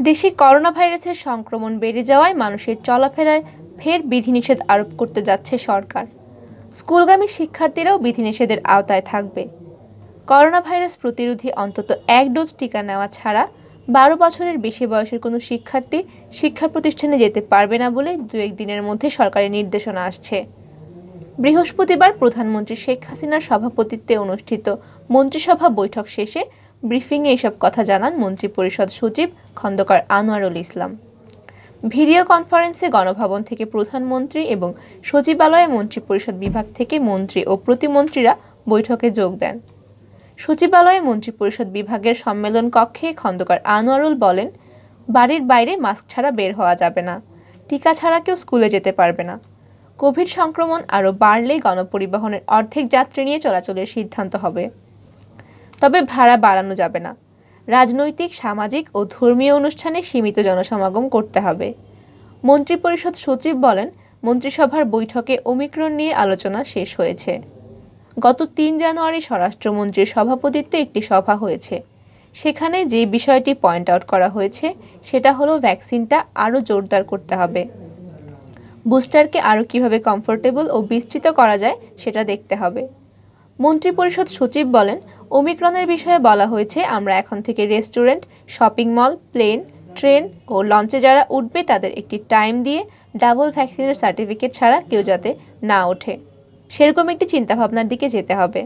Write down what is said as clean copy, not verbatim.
দেশে করোনা ভাইরাসের সংক্রমণ বেড়ে যাওয়ায় মানুষের চলাফেরায় ফের বিধিনিষেধ আরোপ করতে যাচ্ছে সরকার। স্কুলগামী শিক্ষার্থীরাও বিধিনিষেধের আওতায় থাকবে। করোনা ভাইরাস প্রতিরোধী অন্তত এক ডোজ টিকা নেওয়া ছাড়া ১২ বছরের বেশি বয়সের কোনো শিক্ষার্থী শিক্ষা প্রতিষ্ঠানে যেতে পারবে না বলে ২-১ দিনের মধ্যে সরকারি নির্দেশনা আসছে। বৃহস্পতিবার প্রধানমন্ত্রী শেখ হাসিনার সভাপতিত্বে অনুষ্ঠিত মন্ত্রিসভা বৈঠক শেষে ব্রিফিংয়ে এসব কথা জানান মন্ত্রিপরিষদ সচিব খন্দকার আনোয়ারুল ইসলাম। ভিডিও কনফারেন্সে গণভবন থেকে প্রধানমন্ত্রী এবং সচিবালয়ে মন্ত্রিপরিষদ বিভাগ থেকে মন্ত্রী ও প্রতিমন্ত্রীরা বৈঠকে যোগ দেন। সচিবালয়ে মন্ত্রিপরিষদ বিভাগের সম্মেলন কক্ষে খন্দকার আনোয়ারুল বলেন, বাড়ির বাইরে মাস্ক ছাড়া বের হওয়া যাবে না, টিকা ছাড়া কেউ স্কুলে যেতে পারবে না। কোভিড সংক্রমণ আরও বাড়লে গণপরিবহনের অর্ধেক যাত্রী নিয়ে চলাচলের সিদ্ধান্ত হবে। তবে ভাড়া বাড়ানো যাবে না। রাজনৈতিক, সামাজিক ও ধর্মীয় অনুষ্ঠানে সীমিত জনসমাগম করতে হবে। মন্ত্রিপরিষদ সচিব বলেন, মন্ত্রিসভার বৈঠকে ওমিক্রন নিয়ে আলোচনা শেষ হয়েছে। গত ৩ জানুয়ারি স্বরাষ্ট্রমন্ত্রীর সভাপতিত্বে একটি সভা হয়েছে। সেখানে যে বিষয়টি পয়েন্ট আউট করা হয়েছে সেটা হলো ভ্যাকসিনটা আরও জোরদার করতে হবে। বুস্টারকে আরও কীভাবে কমফোর্টেবল ও বিস্তৃত করা যায় সেটা দেখতে হবে। মন্ত্রিপরিষদ সচিব বলেন, ওমিক্রনের বিষয়ে বলা হয়েছে আমরা এখন থেকে restaurant, shopping mall, plane, train ও লঞ্চে যারা উঠবে তাদের একটি টাইম দিয়ে ডাবল ভ্যাকসিনের সার্টিফিকেট ছাড়া কেউ যাতে না ওঠে, সেরকম একটি চিন্তাভাবনার দিকে যেতে হবে।